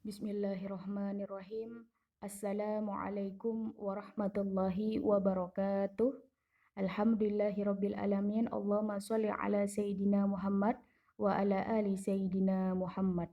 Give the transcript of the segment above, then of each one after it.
Bismillahirrahmanirrahim. Assalamualaikum warahmatullahi wabarakatuh. Alhamdulillahirabbil alamin. Allahumma shalli ala sayyidina Muhammad wa ala ali sayyidina Muhammad.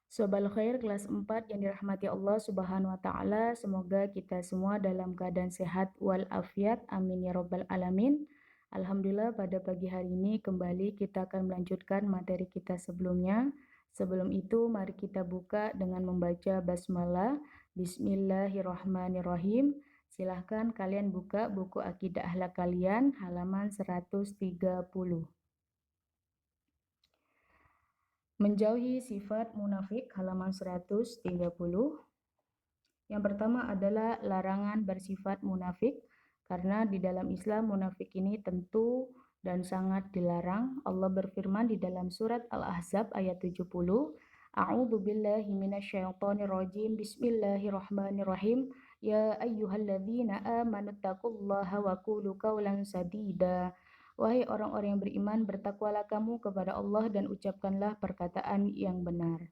Sobal khair kelas 4 yang dirahmati Allah Subhanahu wa taala, semoga kita semua dalam keadaan sehat walafiat. Amin ya rabbal alamin. Alhamdulillah, pada pagi hari ini kembali kita akan melanjutkan materi kita sebelumnya. Sebelum itu, mari kita buka dengan membaca basmalah. Bismillahirrahmanirrahim. Silahkan kalian buka buku akidah akhlak kalian halaman 130. Menjauhi sifat munafik halaman 130. Yang pertama adalah larangan bersifat munafik, karena di dalam Islam munafik ini tentu dan sangat dilarang. Allah berfirman di dalam surat Al-Ahzab ayat 70, A'udzu billahi minasyaitonir rajim. Bismillahirrahmanirrahim. Ya ayyuhalladzina amanu taqullaha wa qulu qawlan sadida. Wahai orang-orang yang beriman, bertakwalah kamu kepada Allah dan ucapkanlah perkataan yang benar.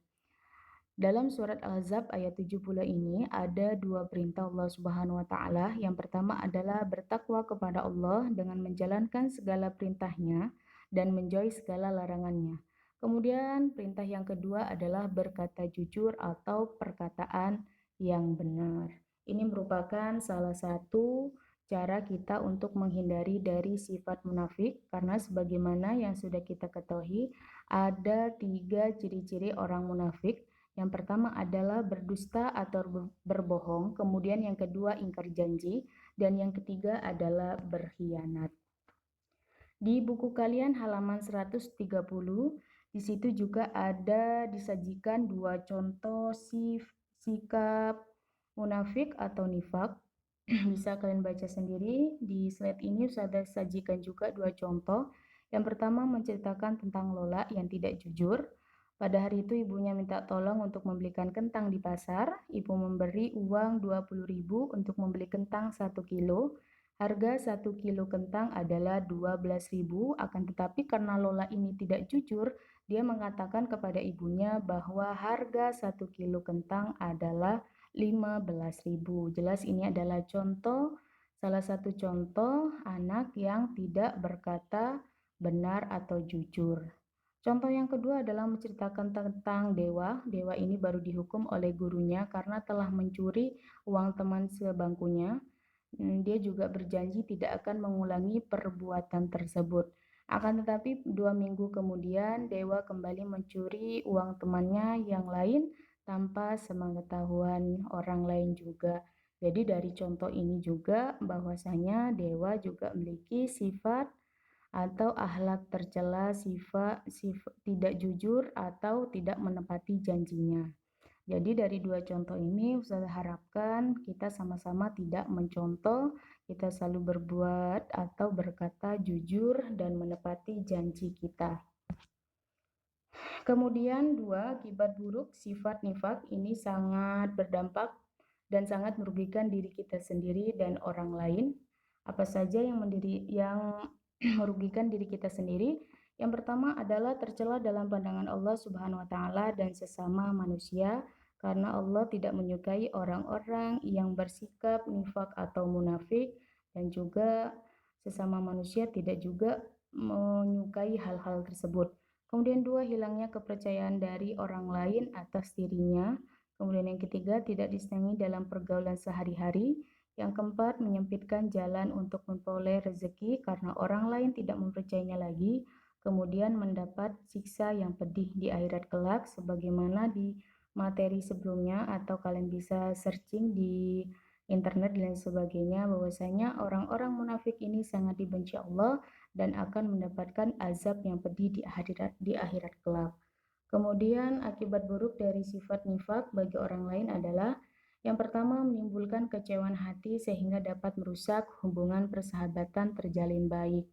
Dalam surat Al-Ahzab ayat 70 ini ada dua perintah Allah Subhanahu wa taala. Yang pertama adalah bertakwa kepada Allah dengan menjalankan segala perintahnya dan menjauhi segala larangannya. Kemudian perintah yang kedua adalah berkata jujur atau perkataan yang benar. Ini merupakan salah satu cara kita untuk menghindari dari sifat munafik, karena sebagaimana yang sudah kita ketahui ada 3 ciri-ciri orang munafik. Yang pertama adalah berdusta atau berbohong, kemudian yang kedua ingkar janji, dan yang ketiga adalah berkhianat. Di buku kalian halaman 130, di situ juga ada disajikan dua contoh sikap munafik atau nifak. Bisa kalian baca sendiri. Di slide ini sudah sajikan juga dua contoh. Yang pertama menceritakan tentang Lola yang tidak jujur. Pada hari itu ibunya minta tolong untuk membelikan kentang di pasar. Ibu memberi uang 20.000 untuk membeli kentang 1 kilo. Harga 1 kilo kentang adalah 12.000, akan tetapi karena Lola ini tidak jujur, dia mengatakan kepada ibunya bahwa harga 1 kilo kentang adalah 15.000. Jelas ini adalah salah satu contoh anak yang tidak berkata benar atau jujur. Contoh yang kedua adalah menceritakan tentang Dewa. Dewa ini baru dihukum oleh gurunya karena telah mencuri uang teman sebangkunya. Dia juga berjanji tidak akan mengulangi perbuatan tersebut. Akan tetapi 2 minggu kemudian Dewa kembali mencuri uang temannya yang lain tanpa sepengetahuan orang lain juga. Jadi dari contoh ini juga bahwasanya Dewa juga memiliki sifat atau akhlak tercela, sifat tidak jujur atau tidak menepati janjinya. Jadi dari dua contoh ini saya harapkan kita sama-sama tidak mencontoh, kita selalu berbuat atau berkata jujur dan menepati janji kita. Kemudian dua, akibat buruk sifat nifak ini sangat berdampak dan sangat merugikan diri kita sendiri dan orang lain. Apa saja yang merugikan diri kita sendiri? Yang pertama adalah tercela dalam pandangan Allah Subhanahu wa taala dan sesama manusia, karena Allah tidak menyukai orang-orang yang bersikap nifak atau munafik, dan juga sesama manusia tidak juga menyukai hal-hal tersebut. Kemudian dua, hilangnya kepercayaan dari orang lain atas dirinya. Kemudian yang ketiga, tidak disenangi dalam pergaulan sehari-hari. Yang keempat, menyempitkan jalan untuk memperoleh rezeki karena orang lain tidak mempercayainya lagi. Kemudian mendapat siksa yang pedih di akhirat kelak, sebagaimana di materi sebelumnya, atau kalian bisa searching di internet dan sebagainya, bahwasanya orang-orang munafik ini sangat dibenci Allah dan akan mendapatkan azab yang pedih di akhirat kelak. Kemudian akibat buruk dari sifat nifak bagi orang lain adalah yang pertama, menimbulkan kecewaan hati sehingga dapat merusak hubungan persahabatan terjalin baik.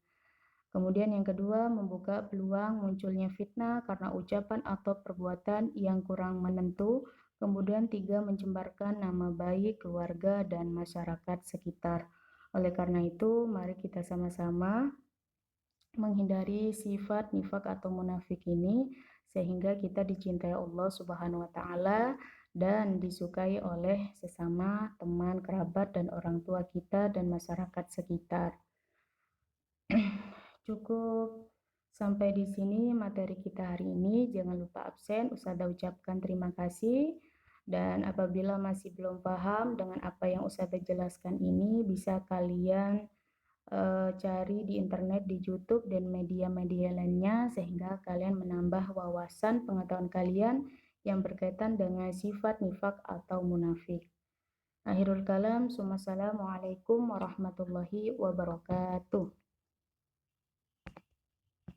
Kemudian yang kedua, membuka peluang munculnya fitnah karena ucapan atau perbuatan yang kurang menentu. Kemudian tiga, mencembarkan nama baik keluarga dan masyarakat sekitar. Oleh karena itu, mari kita sama-sama menghindari sifat nifak atau munafik ini sehingga kita dicintai Allah Subhanahu wa taala dan disukai oleh sesama teman, kerabat, dan orang tua kita dan masyarakat sekitar. Cukup sampai di sini materi kita hari ini. Jangan lupa absen. Ustazah ucapkan terima kasih. Dan apabila masih belum paham dengan apa yang Ustazah jelaskan ini, bisa kalian cari di internet, di YouTube, dan media-media lainnya, sehingga kalian menambah wawasan pengetahuan kalian yang berkaitan dengan sifat nifak atau munafik. Akhirul kalam, assalamualaikum warahmatullahi wabarakatuh.